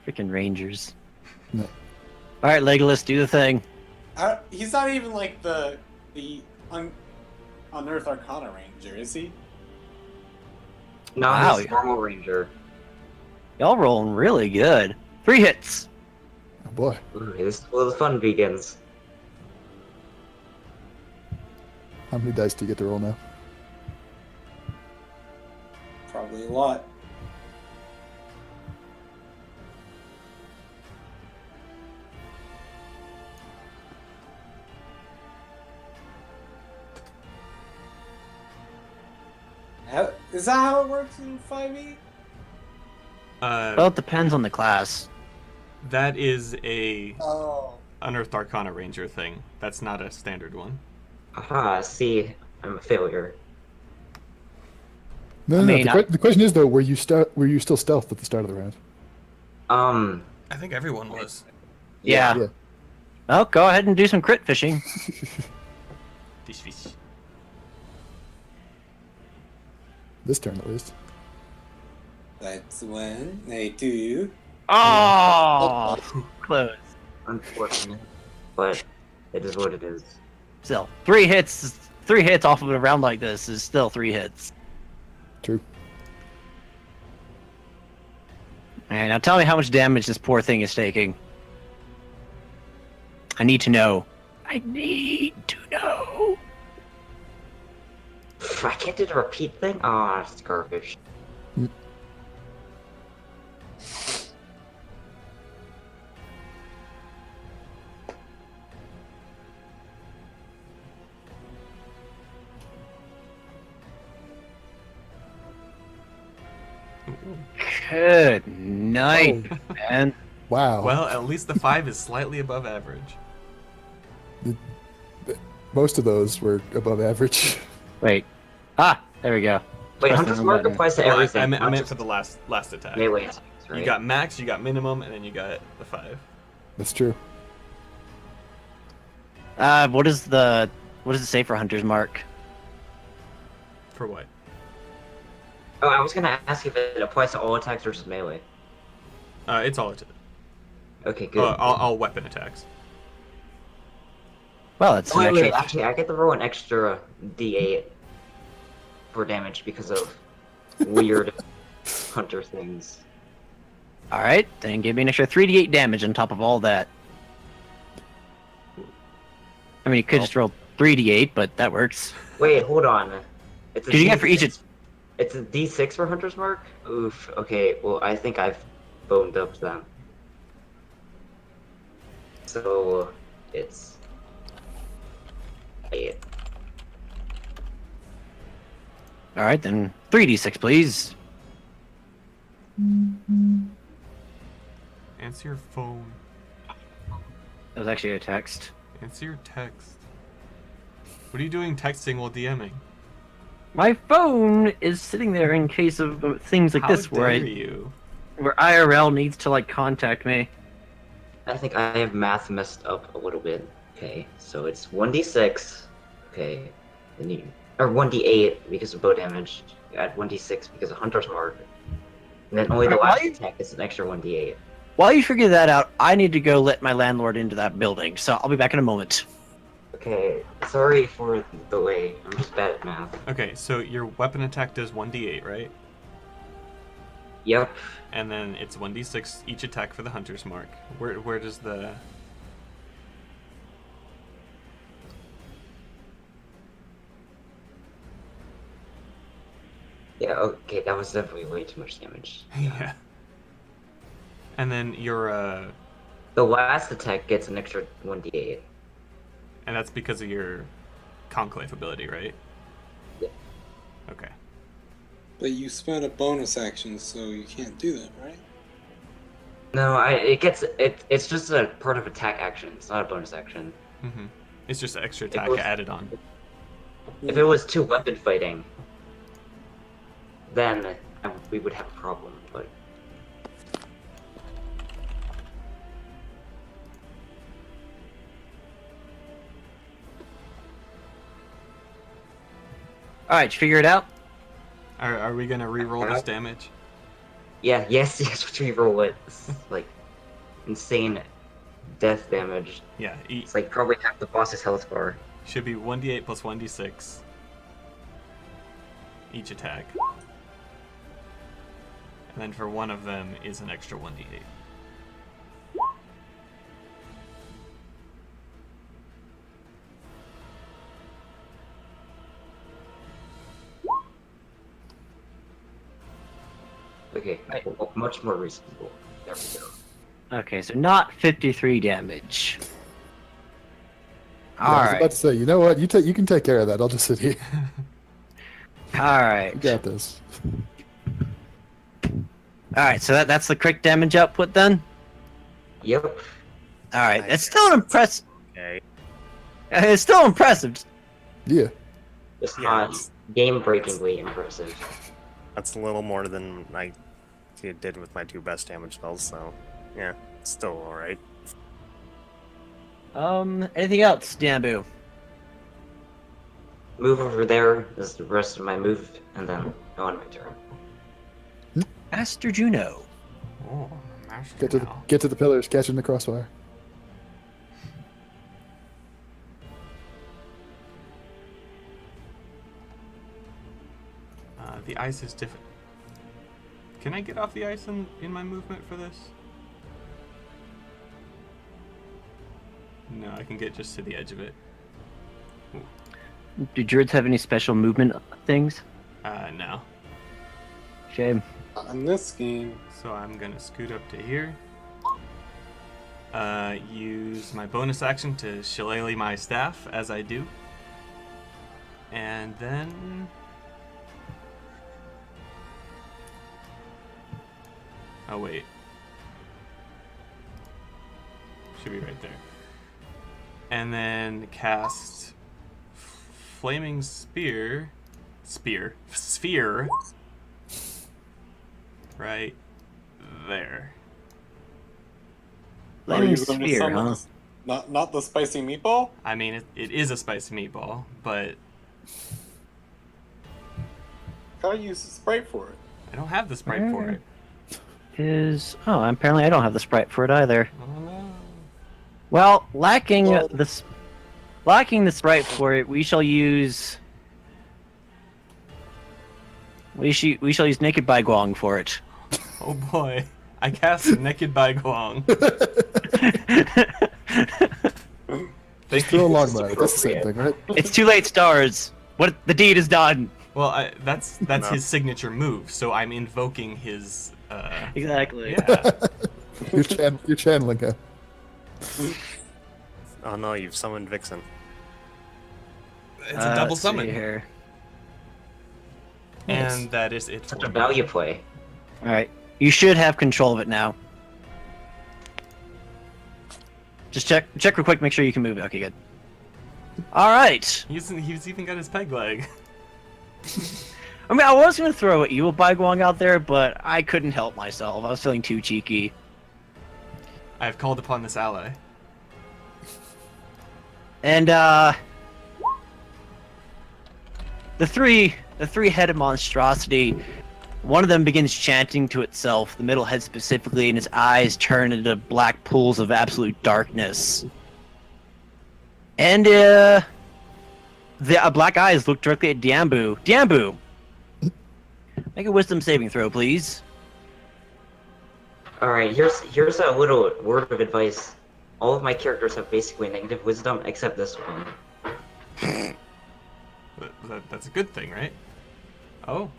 A: Freaking Rangers.
B: No.
A: All right, Legolas, do the thing.
C: He's not even like the Unearth Arcana Ranger, is he?
E: No,
A: Wow.
E: he's normal ranger.
A: Y'all rolling really good. 3 hits.
B: Oh boy.
E: Ooh, this is where the fun begins.
B: How many dice do you get to roll now?
C: Probably a lot. Is that how it works in 5e?
A: Well, it depends on the class.
D: That is a
C: Oh.
D: Unearthed Arcana Ranger thing. That's not a standard one.
E: Aha, see, I'm a failure.
B: No,
A: I
B: no,
A: mean,
B: no. The question is though, were you still stealth at the start of the round?
D: I think everyone was.
A: Yeah.
B: Yeah.
A: Well, go ahead and do some crit fishing.
D: Fish, fish.
B: This turn at least.
C: That's one. I do.
A: Oh, close.
E: unfortunate, but it is what it is.
A: Still, 3 hits. 3 hits off of a round like this is still 3 hits.
B: True.
A: Alright, now tell me how much damage this poor thing is taking. I need to know. I need to know.
E: I can't do the repeat thing? Ah, it's garbage.
A: Good night, man.
B: Wow.
D: Well, at least the 5 is slightly above average.
B: Most of those were above average.
A: Wait. Ah, there we go.
E: Wait,
A: Press the
E: Hunter's
A: wrong
E: Mark
A: button.
E: applies to
D: Well,
E: everything.
D: I meant
E: not
D: for
E: just
D: the last attack.
E: melee attacks, right?
D: You got max, you got minimum, and then you got the 5.
B: That's true.
A: What does it say for Hunter's Mark?
D: For what?
E: Oh, I was gonna ask if it applies to all attacks versus melee.
D: It's all
E: Okay, good.
D: all weapon attacks.
A: Well, it's
E: Oh,
A: an
E: wait,
A: extra.
E: actually, I get to roll an extra D8 for damage because of weird hunter things.
A: Alright, then give me an extra 3d8 damage on top of all that. I mean, you could just roll 3d8, but that works.
E: Wait, hold on. It's a
A: Did you get for each?
E: D6 It's a D6 for Hunter's Mark? Oof. Okay, well, I think I've boned up then. So, it's 8.
A: Alright, then 3d6, please.
D: Answer your phone.
A: That was actually a text.
D: Answer your text. What are you doing texting while DMing?
A: My phone is sitting there in case of things like
D: How
A: this
D: dare
A: where
D: you?
A: where IRL needs to like contact me.
E: I think I have math messed up a little bit. Okay, so it's 1d6. Okay, then you... Or 1d8 because of bow damage. You add 1d6 because of Hunter's Mark. And then only the
A: Why-
E: last attack is an extra 1d8.
A: While you figure that out, I need to go let my landlord into that building, so I'll be back in a moment.
E: Okay, sorry for the delay. I'm just bad at math.
D: Okay, so your weapon attack does 1d8, right?
E: Yep.
D: And then it's 1d6 each attack for the Hunter's Mark. Where does the...
E: Yeah, okay, that was definitely way too much damage.
D: Yeah. And then your,
E: The last attack gets an extra 1d8.
D: and that's because of your Conclave ability, right?
E: Yeah.
D: Okay.
C: But you spent a bonus action, so you can't do that, right?
E: No, it's just a part of attack action. It's not a bonus action.
D: Mm-hmm. It's just an extra
E: It
D: attack
E: was-
D: added on.
E: If it was 2 weapon fighting, then we would have a problem, but...
A: Alright, you figure it out?
D: Are we gonna re-roll this damage?
E: Yeah, yes, we roll it. It's like insane death damage.
D: Yeah,
E: It's like probably half the boss's health bar.
D: should be 1d8 plus 1d6 each attack. And then for one of them is an extra 1d8.
E: Okay, much more reasonable. There we go.
A: Okay, so not 53 damage.
B: Yeah, I was about
A: Alright,
B: to say, you know what? You can take care of that. I'll just sit here. You
A: alright.
B: got this.
A: Alright, so that's the crit damage output then?
E: Yep.
A: Alright, it's still impressive.
F: Okay.
A: It's still impressive.
B: Yeah.
E: It's not game-breakingly impressive.
F: That's a little more than I did with my 2 best damage spells, so yeah, still alright.
A: Anything else, Dambu?
E: Move over there is the rest of my move, and then go on my turn.
A: Master Juno.
D: Oh, master
B: Get to the pillars, catch in the crossfire.
D: The ice is different. Can I get off the ice in my movement for this? No, I can get just to the edge of it.
A: Do druids have any special movement things?
D: No.
A: Shame.
G: In this game,
D: So I'm gonna scoot up to here. Use my bonus action to shillelagh my staff as I do. And then... Oh wait. Should be right there. And then cast Flaming Sphere right there.
G: are
A: Flaming
G: you going to
A: sphere,
G: summon
A: huh?
G: this- not the spicy meatball?
D: I mean, it is a spicy meatball, but
G: Gotta use the sprite for it.
D: I don't have the sprite for it.
A: Apparently I don't have the sprite for it either.
D: Oh no.
A: Well, lacking
G: Well-
A: the sprite for it, we shall use Naked by Guang for it.
D: Oh boy. I cast Naked by Guang. Thank
B: Throw a
D: you.
B: longbow. That's the same thing, right?
A: It's too late, stars. What the deed is done.
D: Well, that's
F: No.
D: his signature move, so I'm invoking his.
A: Exactly.
D: Yeah.
B: You're channeling him.
F: Oh no, you've summoned Vixen.
D: It's a double
A: Let's see
D: summon,
A: here.
D: and that is it.
E: Such
D: For
E: a
D: me.
E: value play.
A: All right, you should have control of it now. Just check real quick, make sure you can move it. Okay, good. All right.
D: He's even got his peg leg.
A: I mean, I was gonna throw an evil by Guang out there, but I couldn't help myself. I was feeling too cheeky.
D: I have called upon this ally.
A: And the three-headed monstrosity, one of them begins chanting to itself, the middle head specifically, and its eyes turn into black pools of absolute darkness. And the black eyes look directly at Diambu. Diambu, make a wisdom saving throw, please.
E: Alright, here's a little word of advice. All of my characters have basically negative wisdom, except this one.
D: That's a good thing, right? Oh,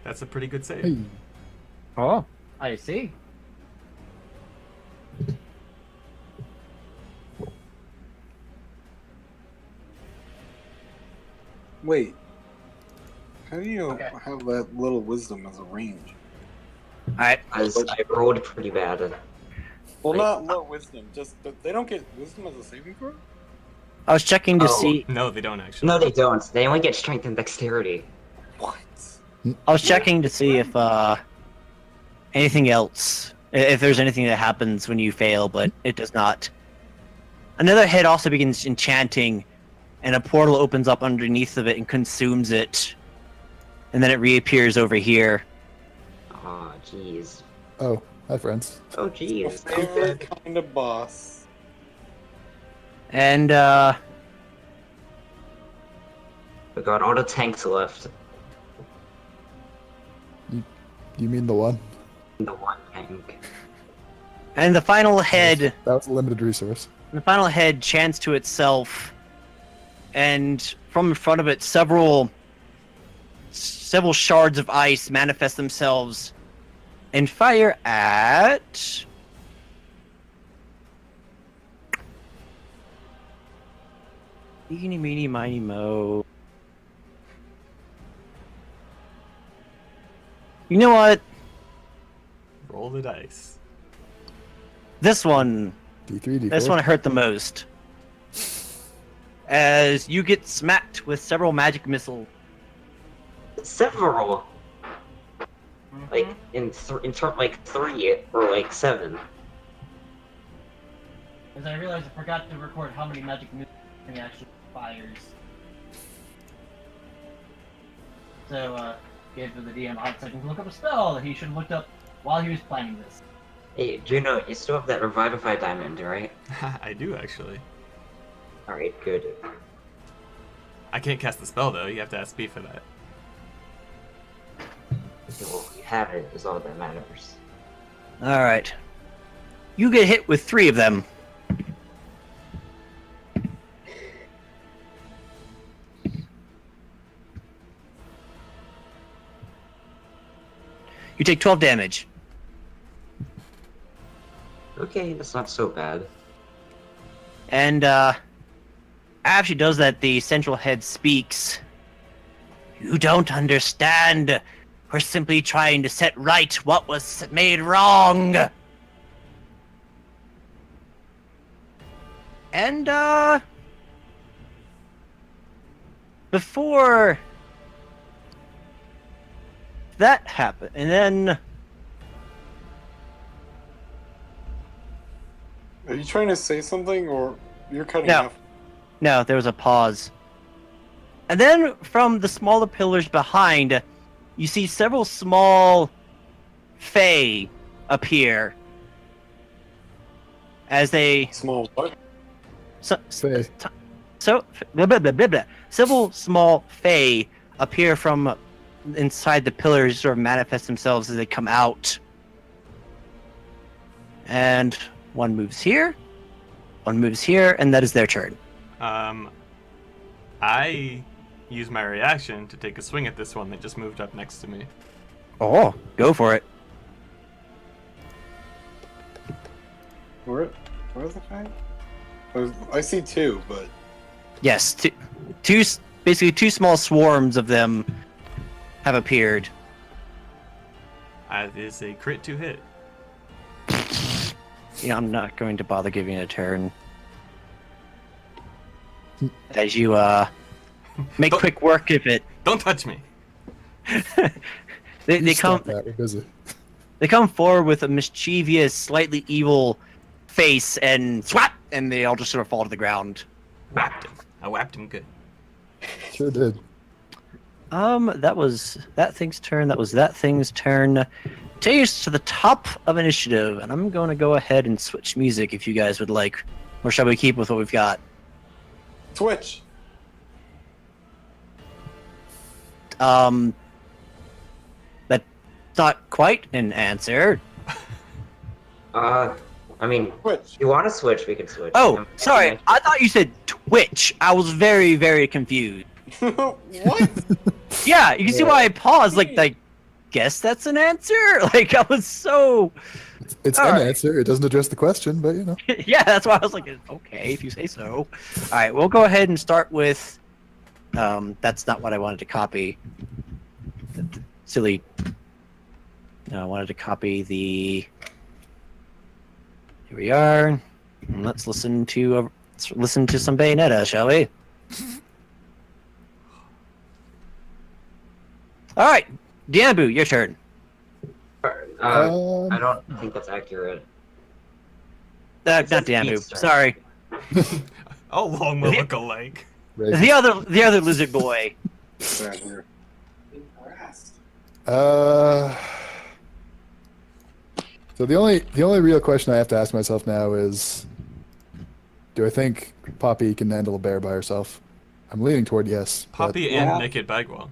D: that's a pretty good save.
B: Hey.
A: Oh, I see.
G: Wait. How do you have that little wisdom as a range?
A: All right.
E: Because I rolled pretty bad.
G: Well,
E: Wait.
G: not low wisdom. Just they don't get wisdom as a saving throw.
A: I was checking to
E: Oh.
A: see.
D: No, they don't actually.
E: No, they don't. They only get strength and dexterity.
G: What?
A: I was checking to see if anything else, if there's anything that happens when you fail, but it does not. Another head also begins enchanting, and a portal opens up underneath of it and consumes it, and then it reappears over here.
E: Aw, jeez.
B: Oh, hi, friends.
E: Oh,
G: A
E: jeez.
G: favorite kind of boss.
A: And
E: We got all the tanks left.
B: You mean the one?
E: The one tank.
A: the final head,
B: That was a limited resource.
A: chants to itself, and from in front of it, several shards of ice manifest themselves and fire at. Eeny, meeny, miny, mo. You know what?
D: Roll the dice.
A: This one
B: D3, D4.
A: This one hurt the most. As you get smacked with several magic missiles.
E: Several. Like in turn like 3 or like 7.
A: Because I realized I forgot to record how many magic moves he actually fires. So, gave the DM odd second to look up a spell that he should have looked up while he was planning this.
E: Hey, Juno, you still have that Revivify diamond, right?
D: I do actually.
E: Alright, good.
D: I can't cast the spell though. You have to ask me for that.
E: Well, you have it is all that matters.
A: Alright. You get hit with 3 of them. You take 12 damage.
E: Okay, that's not so bad.
A: And, after she does that, the central head speaks. You don't understand. We're simply trying to set right what was made wrong. And, before that happened, and then
G: Are you trying to say something, or you're cutting
A: No.
G: off?
A: no, there was a pause. And then from the smaller pillars behind, you see several small fae appear as they
G: Small what?
B: Fae.
A: blah, blah, blah, blah, blah. Several small fae appear from inside the pillars, sort of manifest themselves as they come out. And one moves here, one moves here, and that is their turn.
D: I use my reaction to take a swing at this one that just moved up next to me.
A: Oh, go for it.
G: Where's the guy? I see 2, but
A: Yes, basically two small swarms of them have appeared.
D: That is a crit to hit.
A: Yeah, I'm not going to bother giving it a turn. As you make
D: Don't-
A: quick work of it.
D: Don't touch me.
A: They
B: You
A: come
B: stop that. We're busy.
A: they come forward with a mischievous, slightly evil face and swat, and they all just sort of fall to the ground.
D: Whapped him. I whapped him good.
B: Sure did.
A: That was that thing's turn. That was that thing's turn. Take us to the top of initiative, and I'm going to go ahead and switch music if you guys would like, or shall we keep with what we've got?
G: Switch.
A: That's not quite an answer.
E: I mean,
G: Switch.
E: if you want to switch, we can switch.
A: Oh, sorry. I thought you said Twitch. I was very, very confused.
G: What?
A: Yeah, you can see why I paused. Like, I guess that's an answer. Like, I was so.
B: It's
A: All
B: an
A: right.
B: answer. It doesn't address the question, but you know.
A: Yeah, that's why I was like, okay, if you say so. All right, we'll go ahead and start with. That's not what I wanted to copy. Silly. No, I wanted to copy the. Here we are. And let's listen to some Bayonetta, shall we? All right, Diambu, your turn.
E: I don't think that's accurate.
A: Not
E: says
A: Diambu.
E: Pete's turn.
A: Sorry,
D: Oh, long will look alike.
B: Right.
A: the other lizard boy.
B: So the only real question I have to ask myself now is, do I think Poppy can handle a bear by herself? I'm leaning toward yes. but-
D: Poppy
G: Yeah.
D: and Naked Bagwell.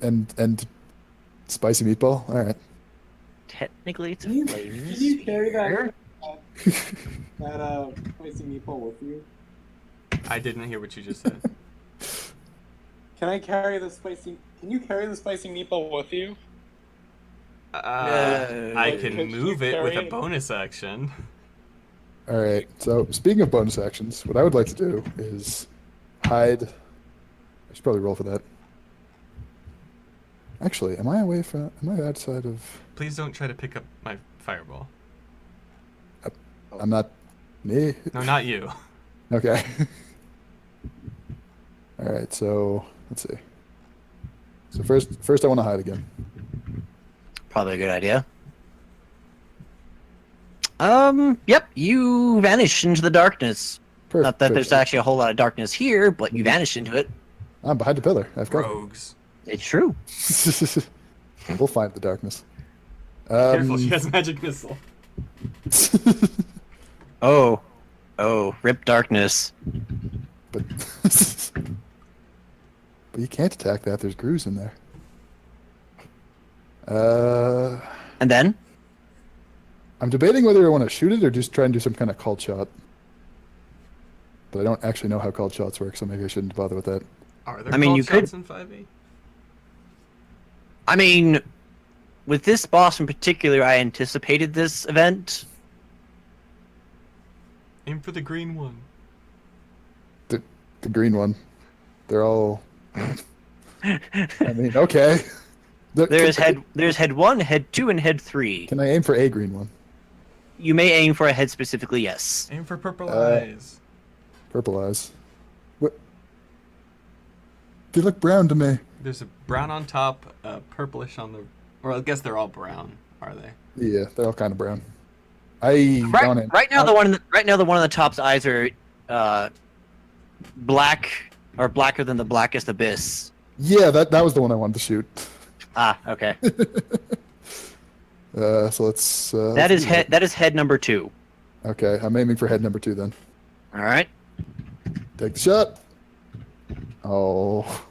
B: and spicy meatball. All right.
A: Technically, it's a
C: Can
A: flavor.
C: you carry
A: sphere.
C: that spicy meatball with you?
D: I didn't hear what you just said.
G: Can I carry the spicy? Can you carry the spicy meatball with you?
D: I
G: Could
D: can
G: you
D: move it with
G: carry
D: a
G: it?
D: bonus action.
B: All right. So speaking of bonus actions, what I would like to do is hide. I should probably roll for that. Actually, am I outside of?
D: Please don't try to pick up my fireball.
B: I'm not. Me.
D: No, not you.
B: Okay. All right. So let's see. So first I want to hide again.
A: Probably a good idea. Yep, you vanish into the darkness. Not that there's actually a whole lot of darkness here, but you vanish into it.
B: I'm behind the pillar. I've covered.
D: Rogues.
A: It's true.
B: We'll find the darkness.
D: Careful, she has magic missile.
A: Oh, rip darkness.
B: but but you can't attack that. There's grooves in there.
A: And then?
B: I'm debating whether I want to shoot it or just try and do some kind of called shot. But I don't actually know how called shots work, so maybe I shouldn't bother with that.
D: Are there
A: I mean,
D: called
A: you could-
D: shots in 5e?
A: I mean, with this boss in particular, I anticipated this event.
D: Aim for the green one.
B: The green one. They're all. I mean, okay.
A: There's head 1, head 2, and head 3.
B: Can I aim for a green one?
A: You may aim for a head specifically, yes.
D: Aim for purple eyes.
B: Purple eyes. What? They look brown to me.
D: There's a brown on top, purplish on the... Or I guess they're all brown, are they?
B: Yeah, they're all kind of brown. Right
A: Right now, the one on the top's eyes are black or blacker than the blackest abyss.
B: Yeah, that was the one I wanted to shoot.
A: Ah, okay.
B: So let's.
A: That is head number 2.
B: Okay, I'm aiming for head number 2 then.
A: All right.
B: Take the shot. Oh.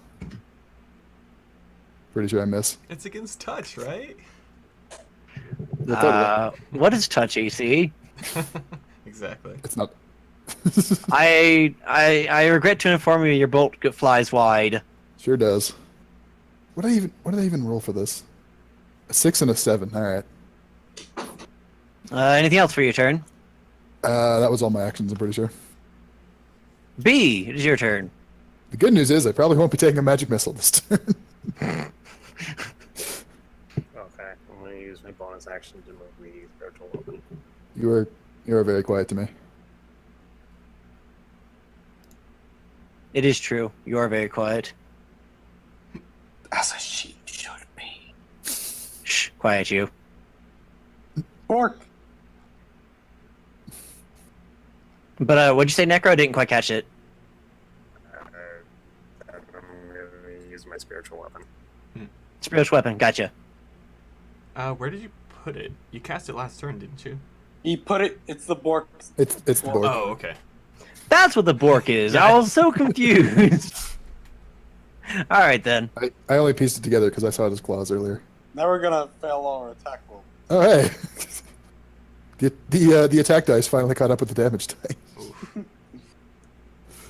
B: Pretty sure I miss.
D: It's against touch, right?
A: What is touch AC?
D: Exactly.
B: It's not.
A: I regret to inform you, your bolt flies wide.
B: Sure does. What did I even roll for this? A 6 and a 7. All right.
A: Anything else for your turn?
B: That was all my actions. I'm pretty sure.
A: B, it is your turn.
B: The good news is I probably won't be taking a magic missile this turn.
F: Okay, I'm going to use my bonus action to move the spiritual weapon.
B: You are very quiet to me.
A: It is true. You are very quiet.
G: As a sheep should be.
A: Shh, quiet you.
G: Bork.
A: But what'd you say, Necro? I didn't quite catch it.
F: I'm going to use my spiritual weapon.
A: Spiritual weapon, gotcha.
D: Where did you put it? You cast it last turn, didn't you?
G: He put it. It's the Bork.
B: It's the board.
D: Oh, okay.
A: That's what the Bork is. I was so confused. All right then.
B: I only pieced it together because I saw it as claws earlier.
G: Now we're gonna fail our attack roll.
B: Oh hey, the attack dice finally caught up with the damage dice.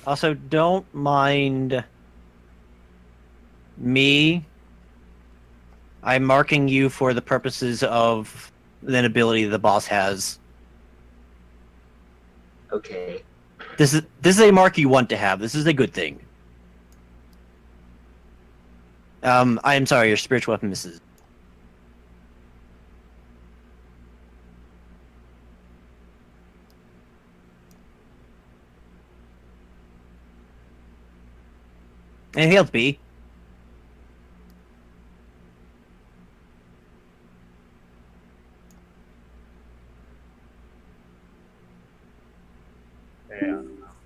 A: Also, don't mind me. I'm marking you for the purposes of an ability the boss has.
E: Okay.
A: This is a mark you want to have. This is a good thing. I am sorry, your spiritual weapon misses. Anything else, B?
F: Yeah,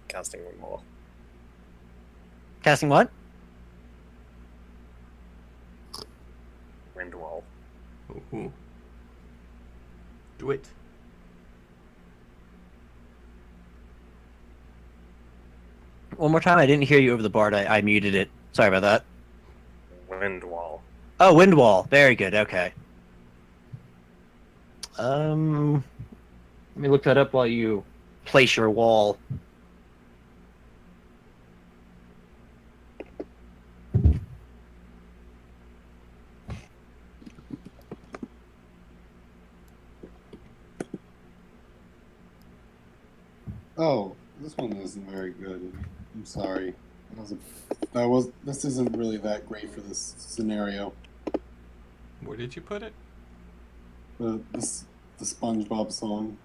F: casting one more.
A: Casting what?
F: Wind wall.
D: Ooh. Do it.
A: One more time, I didn't hear you over the bard. I muted it. Sorry about that.
F: Wind wall.
A: Oh, wind wall. Very good. Okay. Let me look that up while you place your wall.
G: Oh, this one isn't very good. I'm sorry. This isn't really that great for this scenario.
D: Where did you put it?
G: The SpongeBob song.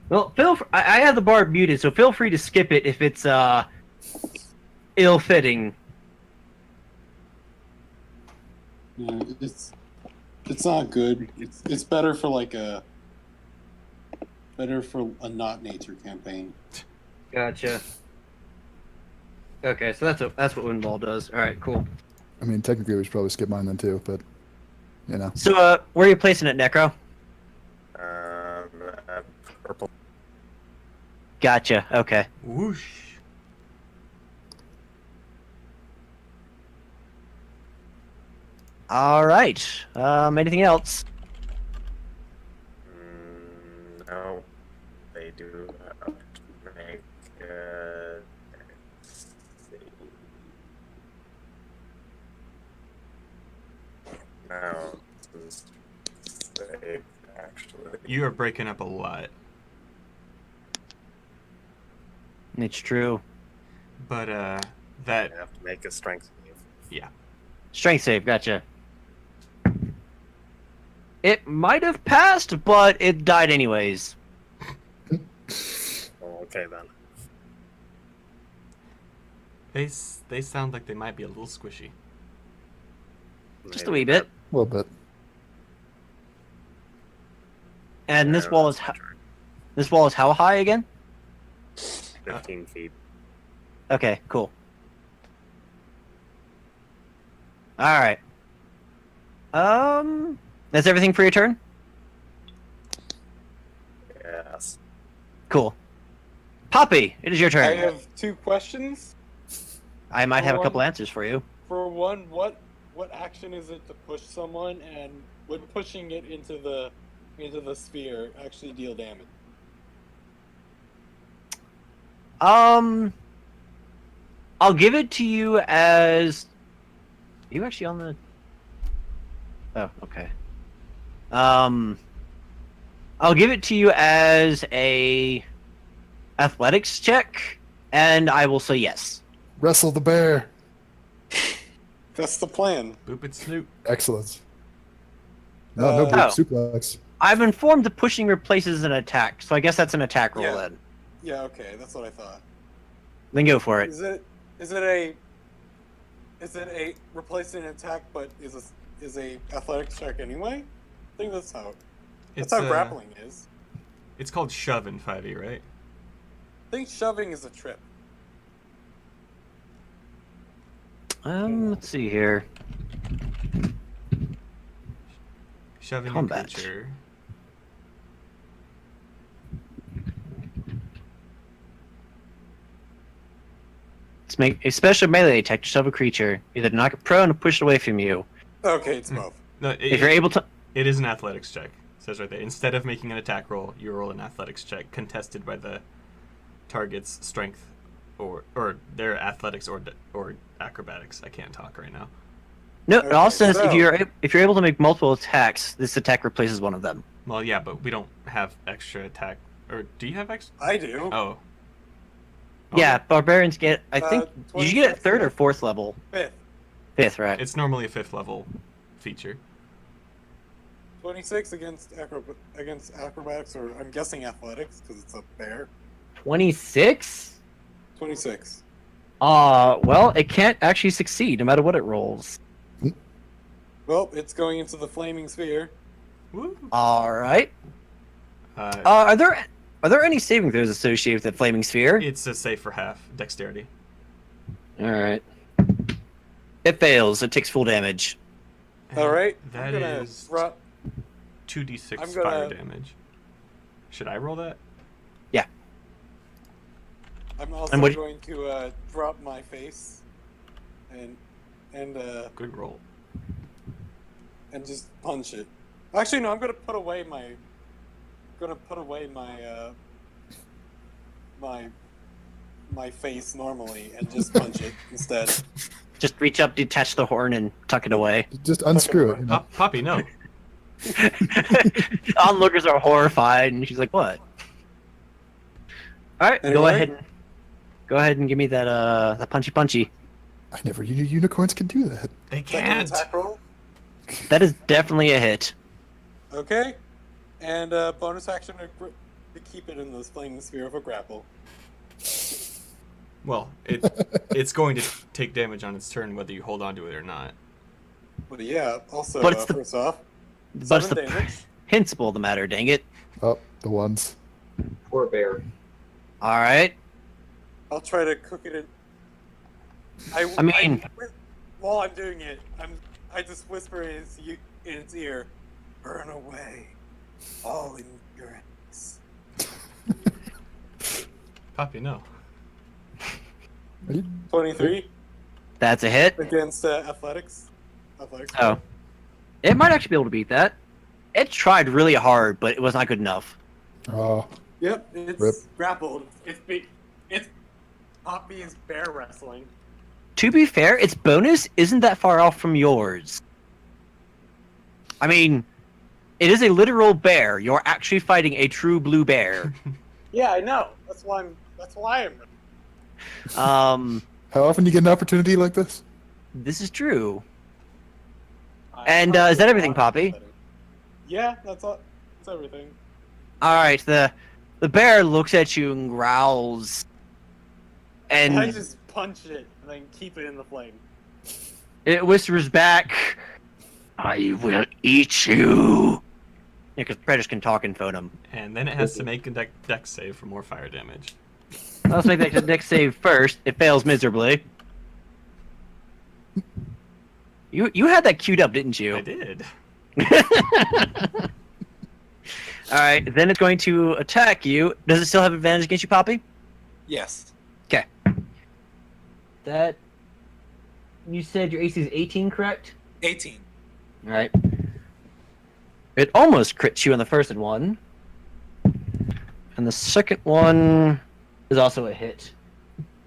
A: Well, I have the bard muted, so feel free to skip it if it's ill-fitting.
G: Yeah, it's not good. It's better for a not nature campaign.
A: Gotcha. Okay, so that's what Windball does. All right, cool.
B: I mean, technically, we should probably skip mine then too, but you know.
A: So, where are you placing it, Necro?
F: Purple.
A: Gotcha. Okay.
D: Whoosh.
A: All right. Anything else?
F: No, they do have to make. Let's see. No, this is safe, actually.
D: You are breaking up a lot,
A: It's true.
D: but
F: I
D: that
F: have to make a strength save.
D: yeah.
A: Strength save. Gotcha. It might have passed, but it died anyways.
F: Oh, okay then.
D: They sound like they might be a little squishy.
A: Just a wee bit.
B: A little bit.
A: And this
F: Yeah,
A: wall is
F: that's
A: this wall is how high again?
F: 15 feet.
A: Okay, cool. All right. That's everything for your turn?
F: Yes.
A: Cool. Poppy, it is your
G: I
A: turn.
G: have 2 questions.
A: I might have a
G: one-
A: couple answers for you.
G: For one, what action is it to push someone, and would pushing it into the sphere actually deal damage?
A: I'll give it to you as. Are you actually on the? Oh, okay. I'll give it to you as a athletics check, and I will say yes.
B: Wrestle the bear.
G: That's the plan.
D: Boop it, Snoop.
B: Excellent. No
G: Oh.
B: group suplex.
A: I'm informed that pushing replaces an attack, so I guess that's an attack roll
G: Yeah.
A: then.
G: Yeah, okay, that's what I thought.
A: Then go for it.
G: Is it a replacing an attack, but is a athletics check anyway? I think that's how grappling is.
D: It's called shove in 5e, right?
G: I think shoving is a trip.
A: Let's see here.
D: Shoving
A: Combat.
D: your creature.
A: Let's make a special melee attack to shove a creature, either to knock it prone or push it away from you.
G: Okay, it's both.
D: No,
A: If you're able to.
D: it is an athletics check. It says right there. Instead of making an attack roll, you roll an athletics check contested by the target's strength or their athletics or acrobatics. I can't talk right now.
A: No, it also
G: Okay,
A: says if
G: so-
A: you're able to make multiple attacks, this attack replaces one of them.
D: Well, yeah, but we don't have extra attack. Or do you have extra?
G: I do.
D: Oh.
A: Yeah, barbarians get. I think did you get it
G: 26
A: third or fourth level?
G: Fifth.
A: Fifth, right?
D: It's normally a 5th level feature.
G: 26 against acrobatics, or I'm guessing athletics because it's a bear.
A: 26.
G: 26.
A: Well, it can't actually succeed no matter what it rolls.
G: Well, it's going into the flaming sphere.
D: Woo.
A: All right.
D: Uh,
A: Are there any saving throws associated with the flaming sphere?
D: it's a save for half dexterity.
A: All right. It fails. It takes full damage.
G: All right.
D: That
G: I'm gonna
D: is
G: drop.
D: 2d6
G: I'm
D: fire
G: gonna-
D: damage. Should I roll that?
G: I'm also
A: And what-
G: going to drop my face, and
D: Good roll.
G: just punch it. Actually, no. I'm gonna put away my. My face normally and just punch it instead.
A: Just reach up, detach the horn, and tuck it away.
B: Just unscrew it. You know?
D: Poppy, no.
A: Onlookers are horrified, and she's like, "What?" All right,
G: Anyway.
A: go ahead and give me that punchy.
B: I never knew unicorns could do that.
D: They
G: Second
D: can't.
G: attack roll.
A: That is definitely a hit.
G: Okay, and bonus action to keep it in this flaming sphere of a grapple.
D: Well, it's going to take damage on its turn whether you hold on to it or not.
G: But yeah, also,
A: But it's the-
G: first off,
A: But it's
G: 7
A: the
G: damage.
A: principle of the matter, dang it.
B: Oh, the ones.
E: Poor bear.
A: All right.
G: I'll try to cook it in.
A: I mean-
G: while I'm doing it, I just whisper in its ear, "Burn away, all endurance."
D: Poppy, no.
B: Are you-
G: 23
A: That's a hit.
G: against athletics. Athletics.
A: Oh. It might actually be able to beat that. It tried really hard, but it was not good enough.
B: Oh,
G: Yep, it's
B: Rip.
G: grappled. It's big. It's Poppy is bear wrestling.
A: To be fair, its bonus isn't that far off from yours. I mean, it is a literal bear. You're actually fighting a true blue bear.
G: Yeah, I know. That's why I'm.
B: how often do you get an opportunity like this?
A: This is true. And, is that everything, Poppy?
G: Yeah, that's all. That's everything.
A: All right, the bear looks at you and growls,
G: And I
A: and
G: just punch it and then keep it in the flame.
A: it whispers back, "I will eat you." Yeah, because predators can talk and phone them.
D: And then it has to make a dex save for more fire damage.
A: Let's make that next save first. It fails miserably. You had that queued up, didn't you?
D: I did.
A: All right, then it's going to attack you. Does it still have advantage against you, Poppy?
G: Yes.
A: Okay. That. You said your AC is 18, correct?
G: 18.
A: All right. It almost crits you on the first one. And the second one is also a hit.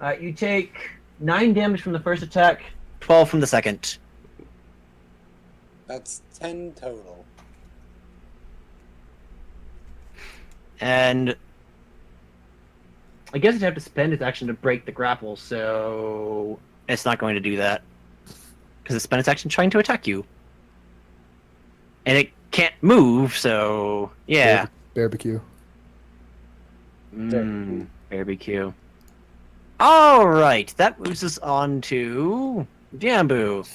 A: All right, you take 9 damage from the first attack, 12 from the second.
G: That's 10 total.
A: And I guess it'd have to spend its action to break the grapple, so it's not going to do that. Because it spent its action trying to attack you. And it can't move, so yeah.
B: Barbecue.
A: Barbecue. Alright, that moves us on to Jambu.